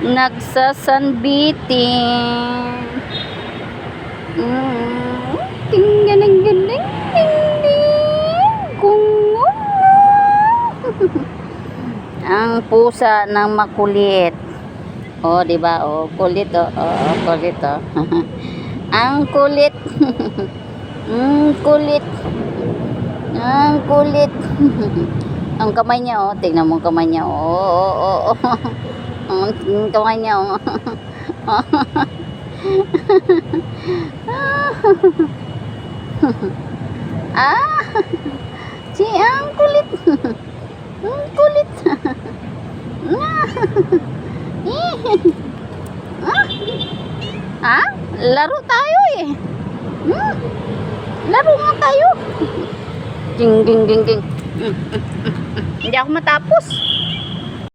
nagsasanbitin. Tinggaling galing kung ang pusa ng makulit. Oh, di ba? Oh, kulit oh. Oh, kulit oh. Ang kulit. Kulit. Ang kulit. Ang kamay niya oh, tingnan mo ang kamay niya. Oh. Ang kamay niya oh. Si ang kulit. Ang kulit. Laro tayo eh. Laro nga tayo. Ging. Hindi ako matapos.